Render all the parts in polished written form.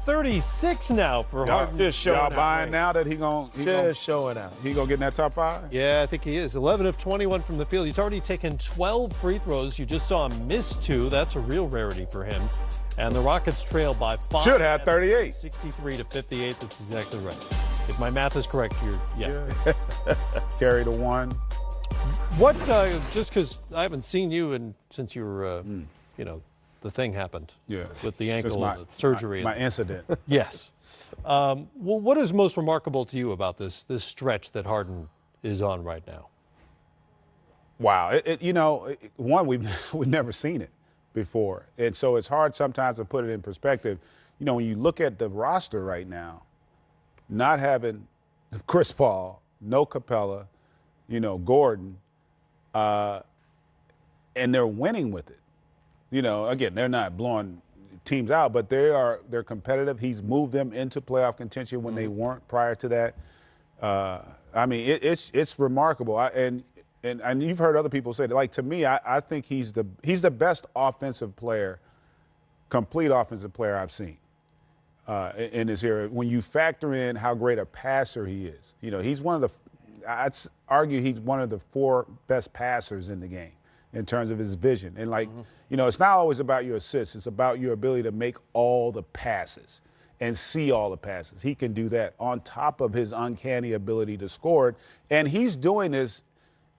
36 now for Harden. Just showing Y'all out, buying man. now that he gonna showing out. get in that top 5? Yeah, I think he is. 11 of 21 from the field. He's already taken 12 free throws. You just saw him miss 2. That's a real rarity for him. And the Rockets trail by 5. Should have 38. 63 to 58. That's exactly right. If my math is correct, yeah. Carry the 1. What, just because I haven't seen you since you were, the thing happened. Yeah. With the ankle My- and the surgery. My incident. Yes. Well, what is most remarkable to you about this stretch that Harden is on right now? Wow. One, we've never seen it before. And so it's hard sometimes to put it in perspective. When you look at the roster right now, not having Chris Paul, no Capella, Gordon, and they're winning with it. Again, they're not blowing teams out, but they're competitive. He's moved them into playoff contention when they weren't prior to that. It's remarkable. And you've heard other people say that. Like, to me, I think he's the best offensive player, complete offensive player I've seen in this era. When you factor in how great a passer he is, he's I'd argue he's one of the 4 best passers in the game in terms of his vision. And it's not always about your assists. It's about your ability to make all the passes and see all the passes. He can do that on top of his uncanny ability to score it. And he's doing this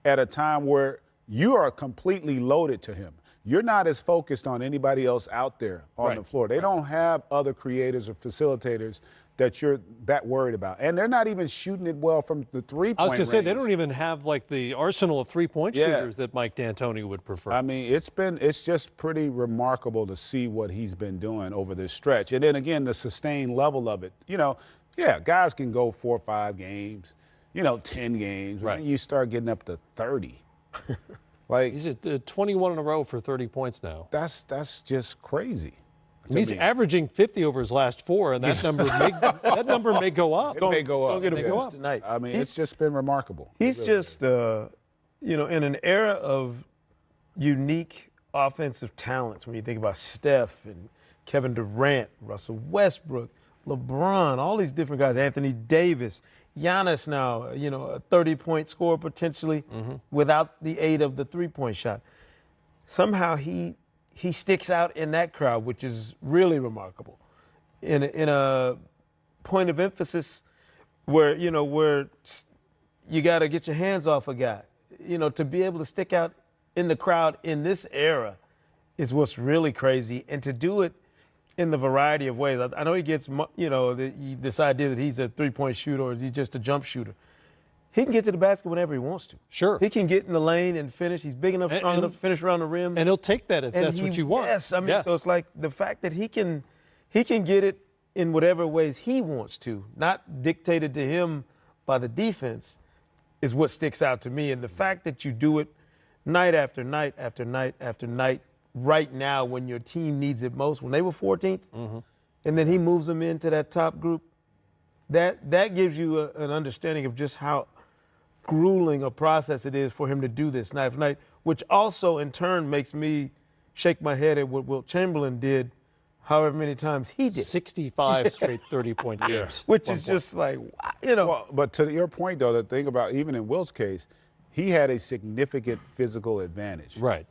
at a time where you are completely loaded to him. You're not as focused on anybody else out there on the floor. They don't have other creators or facilitators that you're that worried about. And they're not even shooting it well from the 3-point range. I was going to say, they don't even have the arsenal of 3-point shooters that Mike D'Antoni would prefer. It's just pretty remarkable to see what he's been doing over this stretch. And then again, the sustained level of it. Guys can go 4 or 5 games, 10 games. Right. When you start getting up to 30. He's at 21 in a row for 30 points now. That's just crazy. He's averaging 50 over his last 4, and that number may go up. It may go up. It's going to go up tonight. It's just been remarkable. He's just, in an era of unique offensive talents, when you think about Steph and Kevin Durant, Russell Westbrook, LeBron, all these different guys, Anthony Davis, Giannis now, a 30-point scorer potentially without the aid of the 3-point shot. Somehow he sticks out in that crowd, which is really remarkable. In a point of emphasis where you got to get your hands off a guy. To be able to stick out in the crowd in this era is what's really crazy, and to do it in the variety of ways. I know he gets, this idea that he's a 3-point shooter or is he just a jump shooter. He can get to the basket whenever he wants to. Sure. He can get in the lane and finish. He's big enough, strong enough to finish around the rim. And he'll take that if that's what you want. Yes, so it's like the fact that he can get it in whatever ways he wants to, not dictated to him by the defense, is what sticks out to me. And the fact that you do it night after night after night after night, right now when your team needs it most, when they were 14th, and then he moves them into that top group, that gives you an understanding of just how grueling a process it is for him to do this night after night, which also in turn makes me shake my head at what Wilt Chamberlain did however many times he did. 65 straight 30-point games. Which is just like, Well, but to your point, though, the thing about even in Wilt's case, he had a significant physical advantage. Right.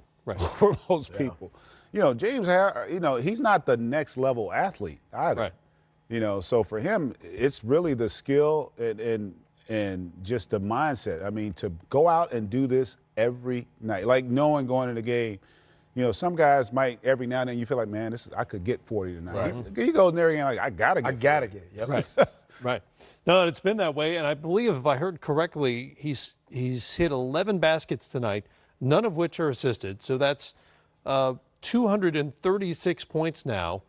For most people. James, he's not the next level athlete either. Right. So for him, it's really the skill and just the mindset. To go out and do this every night, like knowing going into the game, some guys might every now and then you feel like, man, I could get 40 tonight. Right. He goes in there again like, I gotta get it. Yep. Right. Right. No, it's been that way, and I believe if I heard correctly, he's hit 11 baskets tonight, none of which are assisted. So that's 236 points now,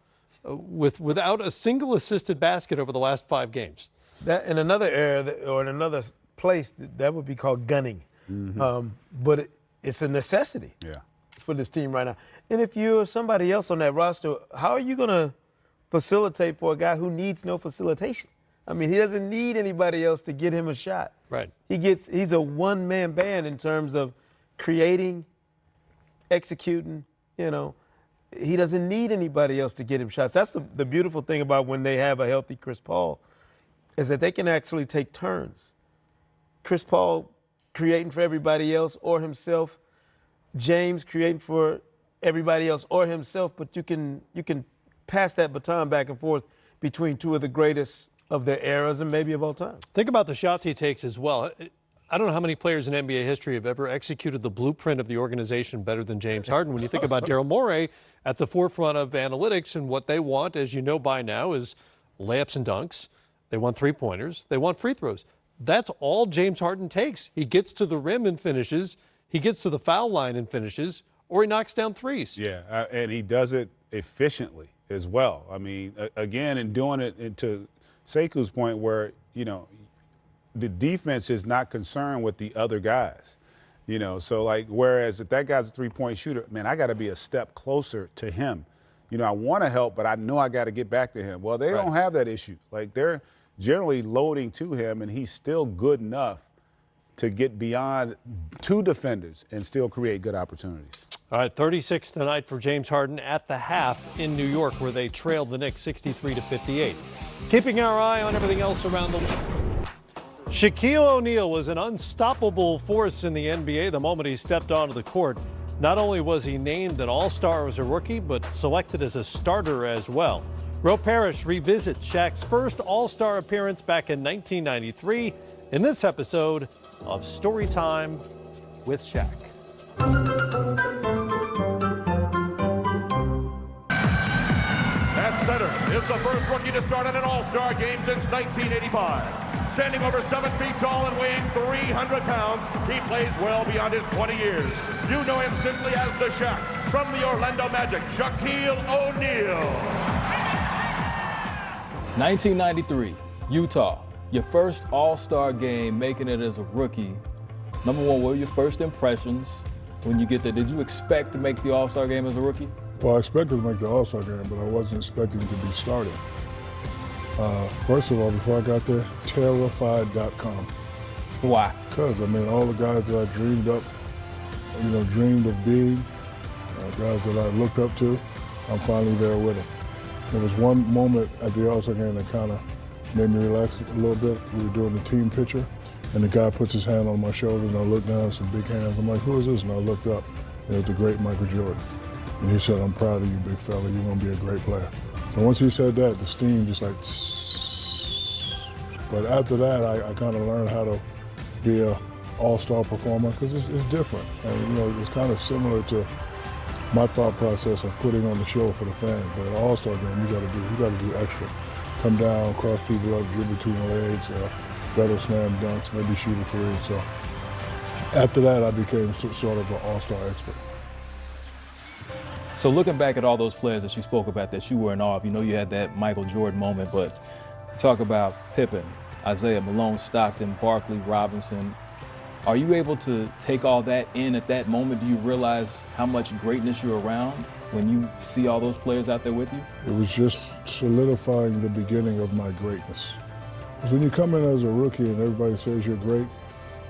without a single assisted basket over the last 5 games. That in another era or in another place that would be called gunning, but it's a necessity for this team right now. And if you're somebody else on that roster, how are you going to facilitate for a guy who needs no facilitation? He doesn't need anybody else to get him a shot. Right. He's a one-man band in terms of creating, executing, he doesn't need anybody else to get him shots. That's the beautiful thing about when they have a healthy Chris Paul, is that they can actually take turns. Chris Paul creating for everybody else or himself, James creating for everybody else or himself, but you can pass that baton back and forth between two of the greatest of their eras and maybe of all time. Think about the shots he takes as well. I don't know how many players in NBA history have ever executed the blueprint of the organization better than James Harden. When you think about Daryl Morey at the forefront of analytics, and what they want, as you know by now, is layups and dunks. They want three-pointers. They want free throws. That's all James Harden takes. He gets to the rim and finishes. He gets to the foul line and finishes, or he knocks down threes. Yeah, and he does it efficiently as well. I mean, again, in doing it to Seku's point where, you know, the defense is not concerned with the other guys, you know. So, like, whereas if that guy's a three-point shooter, man, I got to be a step closer to him. You know, I want to help, but I know I got to get back to him. Well, they don't have that issue. Like, they're generally loading to him, and he's still good enough to get beyond two defenders and still create good opportunities. All right, 36 tonight for James Harden at the half in New York, where they trailed the Knicks 63-58. Keeping our eye on everything else around the league. Shaquille O'Neal was an unstoppable force in the NBA the moment he stepped onto the court. Not only was he named an All-Star as a rookie, but selected as a starter as well. Ro Parrish revisits Shaq's first All-Star appearance back in 1993 in this episode of Storytime with Shaq. At center is the first rookie to start in an All-Star game since 1985. Standing over 7 feet tall and weighing 300 pounds, he plays well beyond his 20 years. You know him simply as the Shaq. From the Orlando Magic, Shaquille O'Neal. 1993, Utah. Your first All-Star game, making it as a rookie. Number one, what were your first impressions when you get there? Did you expect to make the All-Star game as a rookie? Well, I expected to make the All-Star game, but I wasn't expecting to be starting. First of all, before I got there, terrified.com. Why? Because, I mean, all the guys that I dreamed of being, guys that I looked up to, I'm finally there with them. There was one moment at the All-Star game that kind of made me relax a little bit. We were doing the team picture, and the guy puts his hand on my shoulder, and I looked down, some big hands. I'm like, who is this? And I looked up, and it was the great Michael Jordan. And he said, I'm proud of you, big fella. You're going to be a great player. So once he said that, the steam just like, but after that, I kind of learned how to be an all-star performer because it's different. And, you know, it's kind of similar to my thought process of putting on the show for the fans. But an all-star game, you got to do extra. Come down, cross people up, dribble between the legs, better slam dunks, maybe shoot a three. So after that, I became sort of an all-star expert. So looking back at all those players that you spoke about that you were in awe of, you know you had that Michael Jordan moment, but talk about Pippen, Isaiah, Malone, Stockton, Barkley, Robinson. Are you able to take all that in at that moment? Do you realize how much greatness you're around when you see all those players out there with you? It was just solidifying the beginning of my greatness. Because when you come in as a rookie and everybody says you're great,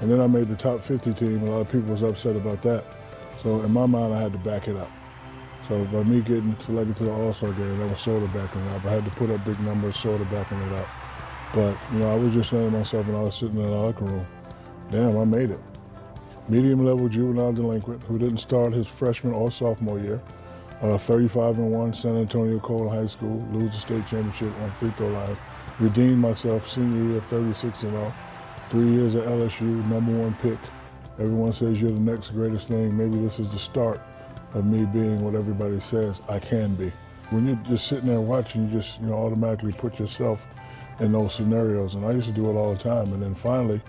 and then I made the top 50 team, a lot of people was upset about that. So in my mind, I had to back it up. So by me getting selected to the All-Star game, that was sort of backing it up. I had to put up big numbers, sort of backing it up. But, you know, I was just saying to myself when I was sitting in the locker room, damn, I made it. Medium-level juvenile delinquent who didn't start his freshman or sophomore year. 35-1, San Antonio Cole High School, lose the state championship on free throw line. Redeemed myself senior year, 36-0. 3 years at LSU, #1 pick. Everyone says you're the next greatest thing. Maybe this is the start of me being what everybody says I can be. When you're just sitting there watching, you just automatically put yourself in those scenarios. And I used to do it all the time. And then finally,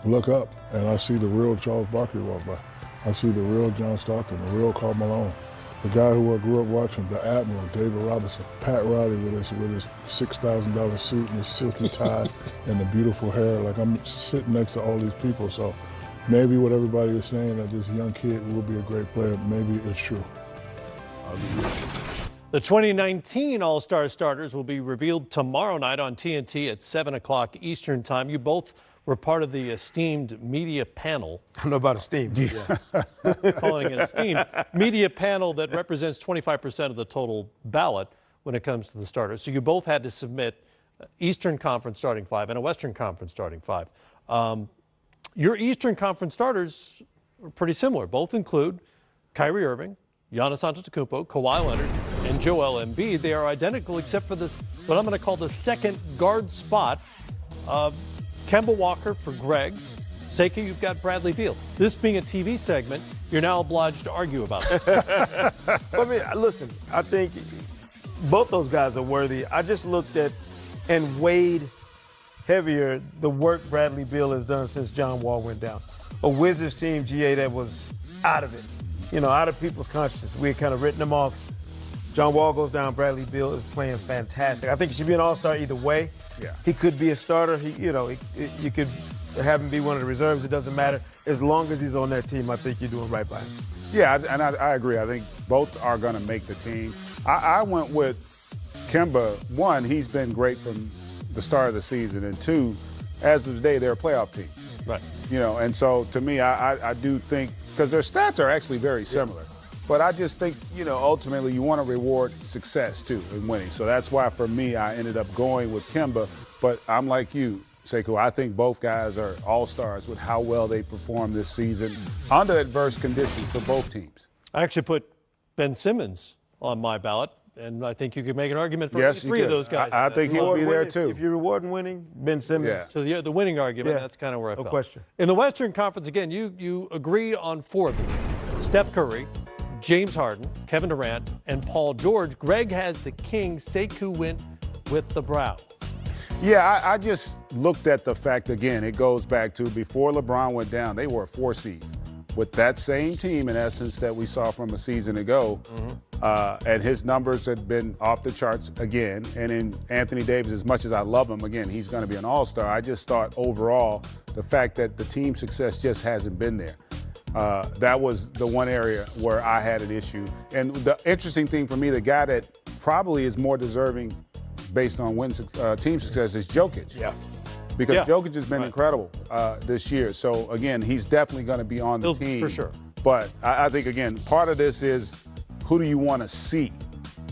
look up and I see the real Charles Barkley walk by. I see the real John Stockton, the real Karl Malone, the guy who I grew up watching, the Admiral, David Robinson, Pat Riley with his $6,000 suit and his silky tie and the beautiful hair. Like, I'm sitting next to all these people. So maybe what everybody is saying that this young kid will be a great player, maybe it's true. The 2019 All-Star starters will be revealed tomorrow night on TNT at 7 o'clock Eastern Time. You both were part of the esteemed media panel. I don't know about esteemed. Yeah. Calling it esteemed media panel that represents 25% of the total ballot when it comes to the starters. So you both had to submit Eastern Conference starting five and a Western Conference starting five. Your Eastern Conference starters are pretty similar. Both include Kyrie Irving, Giannis Antetokounmpo, Kawhi Leonard, and Joel Embiid. They are identical except for what I'm going to call the second guard spot. Kemba Walker for Greg. Sekou, you've got Bradley Beal. This being a TV segment, you're now obliged to argue about it. I mean, listen, I think both those guys are worthy. I just looked at and weighed heavier the work Bradley Beal has done since John Wall went down. A Wizards team, GA, that was out of it. You know, out of people's consciousness. We had kind of written them off. John Wall goes down. Bradley Beal is playing fantastic. I think he should be an all-star either way. Yeah. He could be a starter. You could have him be one of the reserves. It doesn't matter. As long as he's on that team, I think you're doing right by him. Yeah, and I agree. I think both are going to make the team. I went with Kemba. One, he's been great from the start of the season. And two, as of today, they're a playoff team. Right. You know, and so to me, I do think, because their stats are actually very similar. But I just think, ultimately you want to reward success, too, in winning. So that's why, for me, I ended up going with Kemba. But I'm like you, Sekou. I think both guys are all-stars with how well they performed this season under adverse conditions for both teams. I actually put Ben Simmons on my ballot, and I think you could make an argument for Yes, three of those guys. I think he'll be there, too. If you're rewarding winning, Ben Simmons. Yeah. So the winning argument, that's kind of where I fell. No question. In the Western Conference, again, you agree on four of them. Steph Curry, James Harden, Kevin Durant, and Paul George. Greg has the Kings. Sekou went with the Brown. Yeah, I just looked at the fact, again, it goes back to before LeBron went down, they were a 4 seed. With that same team, in essence, that we saw from a season ago. And his numbers had been off the charts again. And in Anthony Davis, as much as I love him, again, he's going to be an all-star. I just thought overall the fact that the team success just hasn't been there. That was the one area where I had an issue. And the interesting thing for me, the guy that probably is more deserving based on team success is Jokic. Yeah. Because Jokic has been incredible this year. So, again, he's definitely going to be on the team. For sure. But I think, again, part of this is who do you want to see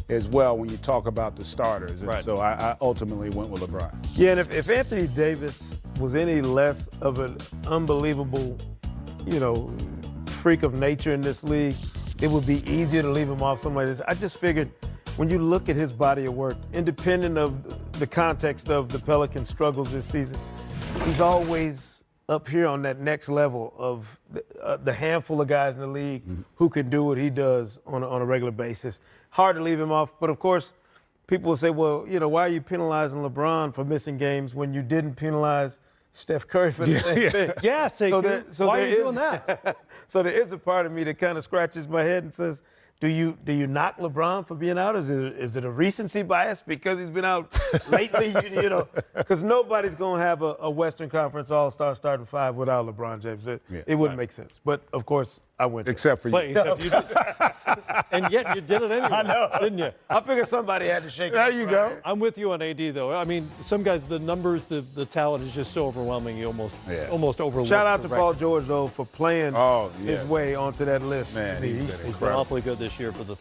as well when you talk about the starters. And so I ultimately went with LeBron. Yeah, and if Anthony Davis was any less of an unbelievable, freak of nature in this league, it would be easier to leave him off something like this. I just figured when you look at his body of work, independent of the context of the Pelicans' struggles this season, he's always up here on that next level of the handful of guys in the league who can do what he does on a regular basis. Hard to leave him off, but of course, people will say, well, why are you penalizing LeBron for missing games when you didn't penalize Steph Curry for the same thing? Yeah, Sekou. Why are you doing that? So there is a part of me that kind of scratches my head and says, do you knock LeBron for being out? Is it a recency bias because he's been out lately? Because nobody's going to have a Western Conference All-Star starting five without LeBron James. It wouldn't make sense. But, of course, I went there. Except for you. Except you did. And yet you did it anyway. I know. Didn't you? I figured somebody had to shake There it. you go. I'm with you on AD, though. I mean, some guys, the numbers, the talent is just so overwhelming, you almost overlook. Shout out to the Paul George, though, for playing his way onto that list. Man, He's been awfully good this year for the